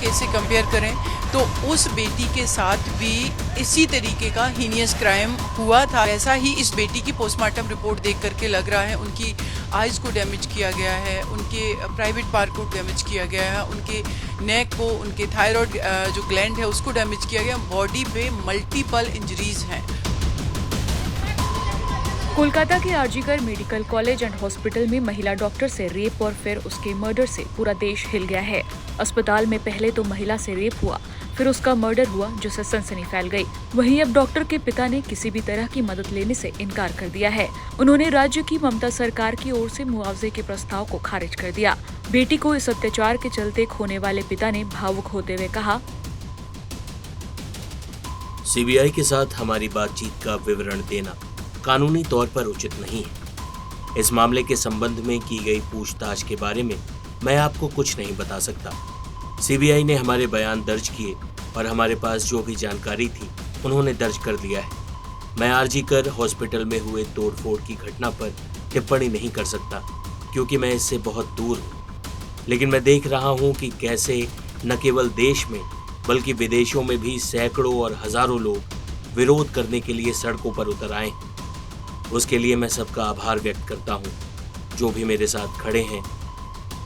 Case से compare करें तो उस बेटी के साथ भी इसी तरीके का हीनियस क्राइम हुआ था। ऐसा ही इस बेटी की पोस्टमार्टम रिपोर्ट देख करके लग रहा है। उनकी आइज़ को डैमेज किया गया है, उनके प्राइवेट पार्ट को डैमेज किया गया है, उनके नेक को, उनके थायराइड जो ग्लैंड है उसको डैमेज किया गया। बॉडी पे मल्टीपल इंजरीज हैं। कोलकाता के RG Kar medical college and hospital में महिला डॉक्टर से रेप और फिर उसके मर्डर से पूरा देश हिल गया है। अस्पताल में पहले तो महिला से रेप हुआ, फिर उसका मर्डर हुआ, जिससे सनसनी फैल गई। वहीं अब डॉक्टर के पिता ने किसी भी तरह की मदद लेने से इनकार कर दिया है। उन्होंने राज्य की ममता सरकार की ओर से मुआवजे के प्रस्ताव को खारिज कर दिया। बेटी को इस अत्याचार के चलते खोने वाले पिता ने भावुक होते हुए कहा, सीबीआई के साथ हमारी बातचीत का विवरण देना कानूनी तौर पर उचित नहीं है। इस मामले के संबंध में की गई पूछताछ के बारे में मैं आपको कुछ नहीं बता सकता। सीबीआई ने हमारे बयान दर्ज किए और हमारे पास जो भी जानकारी थी उन्होंने दर्ज कर दिया है। मैं आरजीकर हॉस्पिटल में हुए तोड़फोड़ की घटना पर टिप्पणी नहीं कर सकता क्योंकि मैं इससे बहुत दूर हूँ। लेकिन मैं देख रहा हूँ कि कैसे न केवल देश में बल्कि विदेशों में भी सैकड़ों और हजारों लोग विरोध करने के लिए सड़कों पर उतर आए। उसके लिए मैं सबका आभार व्यक्त करता हूँ जो भी मेरे साथ खड़े हैं।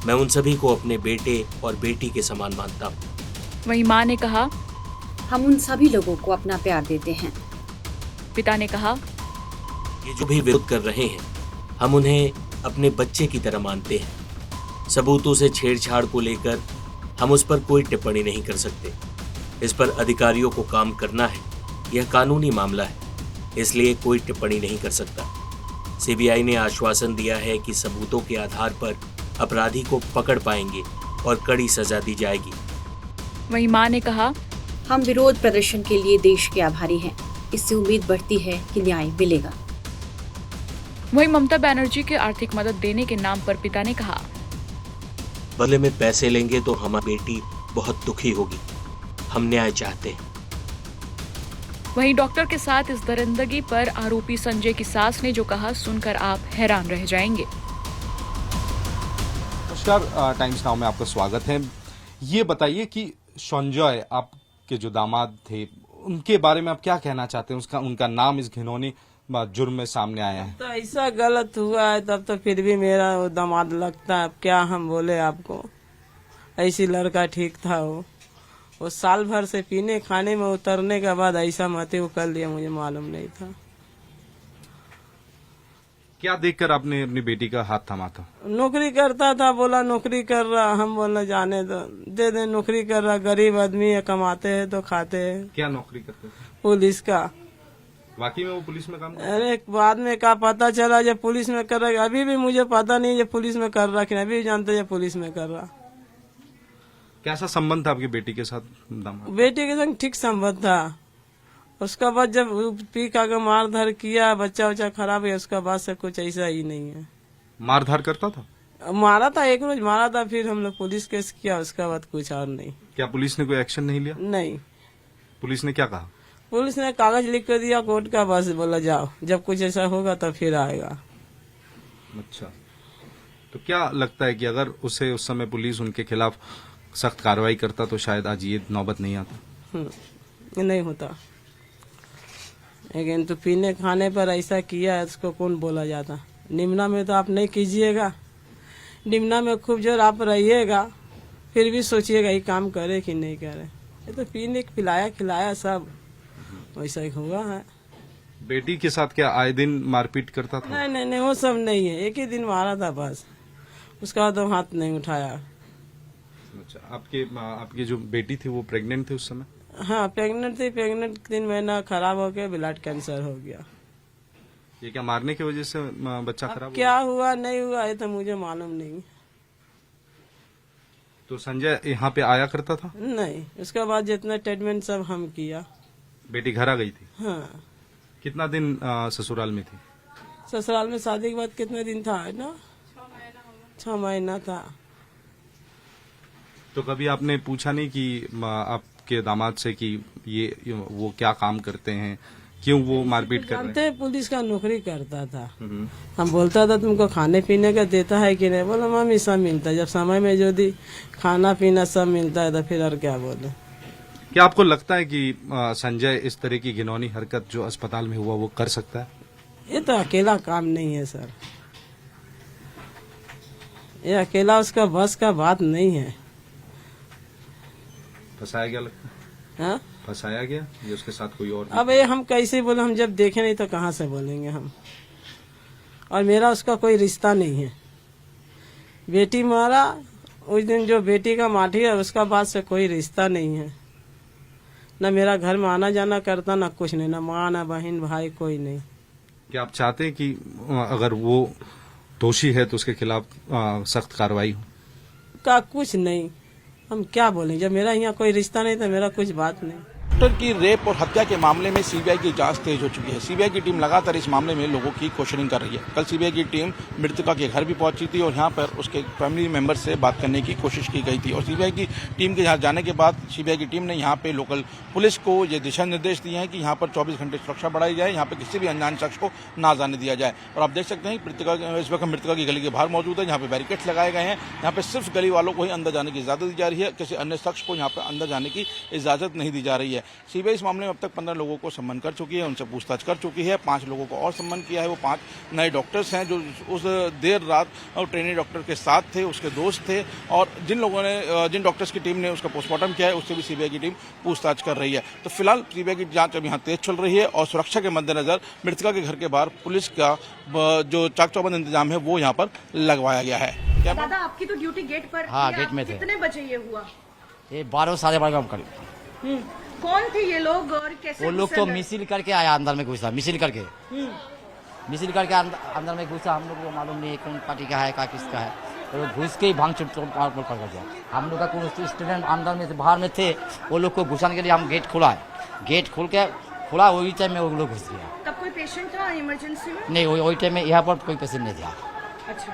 मैं उन सभी को अपने बेटे और बेटी के समान मानता हूँ। वहीं मां ने कहा, हम उन सभी लोगों को अपना प्यार देते हैं। पिता ने कहा, ये जो भी विरोध कर रहे हैं हम उन्हें अपने बच्चे की तरह मानते हैं। सबूतों से छेड़छाड़ को लेकर हम उस पर कोई टिप्पणी नहीं कर सकते। इस पर अधिकारियों को काम करना है, यह कानूनी मामला है, इसलिए कोई टिप्पणी नहीं कर सकता। सीबीआई ने आश्वासन दिया है कि सबूतों के आधार पर अपराधी को पकड़ पाएंगे और कड़ी सजा दी जाएगी। वहीं मां ने कहा, हम विरोध प्रदर्शन के लिए देश के आभारी हैं। इससे उम्मीद बढ़ती है कि न्याय मिलेगा। वहीं ममता बनर्जी के आर्थिक मदद देने के नाम पर पिता ने कहा, बदले में पैसे लेंगे तो हमारी बेटी बहुत दुखी होगी। हम न्याय चाहते हैं। वहीं डॉक्टर के साथ इस दरिंदगी पर आरोपी संजय की सास ने जो कहा, सुनकर आप हैरान रह जाएंगे। नमस्कार, टाइम्स नाउ में आपका स्वागत है। ये बताइए कि संजय आपके जो दामाद थे उनके बारे में आप क्या कहना चाहते हैं? उनका नाम इस घिनौने जुर्म में सामने आया है। तो ऐसा गलत हुआ है तब तो फिर भी मेरा वो दामाद लगता है। अब क्या हम बोले आपको, ऐसी लड़का ठीक था। वो साल भर से पीने खाने में उतरने के बाद ऐसा मते वो कर लिया, मुझे मालूम नहीं था। क्या देखकर आपने अपनी बेटी का हाथ थामा था? नौकरी करता था, बोला नौकरी कर रहा। हम बोला जाने दो, दे दे, नौकरी कर रहा। गरीब आदमी है, कमाते हैं तो खाते हैं। क्या नौकरी करते थे? पुलिस का। वाकई में वो पुलिस में काम करता? अरे बाद में क्या पता चला जब पुलिस में कर रहा। अभी भी मुझे पता नहीं जब पुलिस में कर रहा कि अभी भी जानते जब पुलिस में कर रहा। कैसा संबंध था आपकी बेटी के साथ? बेटी के संग ठीक संबंध था। उसका बाद जब पी का मार धार किया, बच्चा उच्चा खराब है, उसका बाद से कुछ ऐसा ही नहीं है। मार धार करता था? मारा था, एक रोज मारा था, फिर हम लोग पुलिस केस किया, उसका बाद कुछ और नहीं। क्या पुलिस ने कोई एक्शन नहीं लिया? नहीं। पुलिस ने क्या कहा? पुलिस ने कागज लिख कर दिया कोर्ट का, बस बोला जाओ, जब कुछ ऐसा होगा तो फिर आएगा। अच्छा, तो क्या लगता है कि अगर उस समय पुलिस उनके खिलाफ सख्त कार्रवाई करता तो शायद आज ये नौबत नहीं आता? नहीं होता। लेकिन तो पीने खाने पर ऐसा किया है, उसको कौन बोला जाता। निम्ना में तो आप नहीं कीजिएगा, निम्ना में खूब जोर आप रहिएगा, फिर भी सोचिएगा ये काम करे कि नहीं करे। ये तो पीने पिलाया खिलाया सब वैसा ही हुआ है। बेटी के साथ क्या आए दिन मारपीट करता था? नहीं नहीं नहीं, वो सब नहीं है। एक ही दिन मारा था बस, उसका बाद तो हाथ नहीं उठाया। अच्छा, आपकी जो बेटी थी वो प्रेग्नेंट थी उस समय? हाँ, प्रेग्नेंट थी। प्रेग्नेंट 3 महीना खराब हो गया, ब्लड कैंसर हो गया। ये क्या मारने की वजह से बच्चा खराब क्या हुआ नहीं हुआ ये तो मुझे मालूम नहीं। तो संजय यहाँ पे आया करता था? नहीं, उसके बाद जितना ट्रीटमेंट सब हम किया। बेटी घर आ गई थी? हाँ। कितना दिन ससुराल में थी? ससुराल में शादी के बाद कितने दिन था ना? 6 महीना था। तो कभी आपने पूछा नहीं कि आपके दामाद से कि ये वो क्या काम करते हैं क्यों वो मारपीट कर रहे जानते हैं, पुलिस का नौकरी करता था। हम बोलता था तुमको खाने पीने का देता है कि नहीं, बोला मम्मी सब मिलता है। जब समय में जो दी खाना पीना सब मिलता है तो फिर और क्या बोले। क्या आपको लगता है कि संजय इस तरह की घिनौनी हरकत जो अस्पताल में हुआ वो कर सकता है? ये तो अकेला काम नहीं है सर, ये अकेला उसका बस का बात नहीं है। फंसाया गया लगता है? हाँ? फंसाया गया या उसके साथ कोई और? अब ये हम कैसे बोले, हम जब देखे नहीं तो कहाँ से बोलेंगे हम। और मेरा उसका कोई रिश्ता नहीं है। बेटी मारा उस दिन, जो बेटी का माठी है उसका बात से कोई रिश्ता नहीं है। ना मेरा घर में आना जाना करता, ना कुछ नहीं, ना माँ ना बहन भाई कोई नहीं। क्या आप चाहते हैं कि अगर वो दोषी है तो उसके खिलाफ सख्त कार्रवाई हो? का कुछ नहीं, हम क्या बोलें, जब मेरा यहाँ कोई रिश्ता नहीं तो मेरा कुछ बात नहीं। डॉक्टर की रेप और हत्या के मामले में सीबीआई की जांच तेज हो चुकी है। सीबीआई की टीम लगातार इस मामले में लोगों की क्वेश्चनिंग कर रही है। कल सीबीआई की टीम मृतका के घर भी पहुंची थी और यहां पर उसके फैमिली मेंबर से बात करने की कोशिश की गई थी। और सीबीआई की टीम के यहां जाने के बाद सीबीआई की टीम ने यहां पे लोकल पुलिस को ये दिशा निर्देश दिए हैं कि यहां पर 24 घंटे सुरक्षा बढ़ाई जाए, यहां पर किसी भी अनजान शख्स को ना जाने दिया जाए। और आप देख सकते हैं इस वक्त मृतका की गली के बाहर मौजूद है, यहाँ पे बैरिकेड्स लगाए गए हैं। यहाँ पे सिर्फ गली वालों को ही अंदर जाने की इजाजत दी जा रही है, किसी अन्य शख्स को यहाँ पे अंदर जाने की इजाजत नहीं दी जा रही है। सीबीआई इस मामले में अब तक 15 लोगों को सम्मन कर चुकी है, उनसे पूछताछ कर चुकी है। 5 लोगों को और सम्मन किया है। वो 5 नए डॉक्टर्स हैं जो उस देर रात ट्रेनी डॉक्टर के साथ थे, उसके दोस्त थे। और जिन डॉक्टर्स की टीम ने उसका पोस्टमार्टम किया है उससे भी सीबीआई की टीम पूछताछ कर रही है। तो फिलहाल सीबीआई की जांच अब यहाँ तेज चल रही है और सुरक्षा के मद्देनजर मृतका के घर के बाहर पुलिस का जो चाक चौबंद इंतजाम है वो यहाँ पर लगवाया गया है। क्या दादा आपकी तो ड्यूटी गेट पर हाँ, थी, गेट आप में थे। कितने बजे ये हुआ? ये 12 साढ़े 12 काम करीब। कौन थे ये लोग और कैसे वो लोग घुसे तो अंदर? मिसिल करके आया, अंदर में घुसा, मिसिल करके अंदर में घुसा। हम लोग को मालूम नहीं कौन पार्टी का है, का किसका है। तो घुस के ही भांग चुट कर दिया। हम लोग का कुछ स्टूडेंट अंदर में से बाहर में थे, वो लोग को घुसाने के लिए हम गेट खोला है। गेट खोल के खुला, वही टाइम में वो लोग घुस गया। तब कोई पेशेंट था इमरजेंसी में? नहीं, वही टाइम में यहाँ पर कोई पेशेंट नहीं था। अच्छा,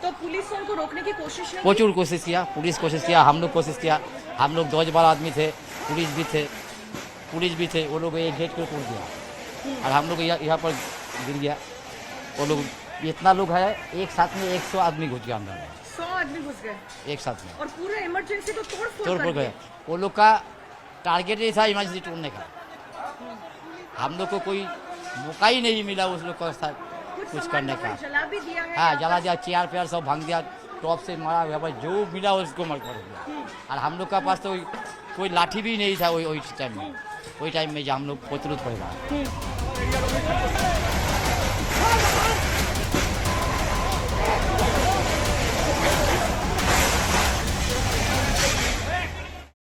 तो पुलिस ने उनको रोकने की कोशिश नहीं की? प्रचुर कोशिश किया, पुलिस कोशिश किया, हम लोग कोशिश किया। हम लोग 10-12 आदमी थे, पुलिस भी थे। वो लोग एक गेट को तोड़ दिया और हम लोग यहाँ पर गिर गया। वो लोग इतना लोग है, एक साथ में 100 आदमी घुस गया अंदर में। 100 आदमी घुस गए एक साथ में और पूरे इमरजेंसी को तोड़ फोड़ गए। वो लोग का टारगेट ही था इमरजेंसी तोड़ने का। हम लोग को कोई मौका ही नहीं मिला उस लोग का कुछ करने का। जला भी दिया है? हाँ, जला दिया, चेयर पेयर सब भांग दिया, टॉप से मारा हुआ, बस जो मिला उसको मार दिया। और हम लोग का पास तो कोई लाठी भी नहीं था वही टाइम में। वही टाइम में जो हम लोग पोतरूत पड़ेगा।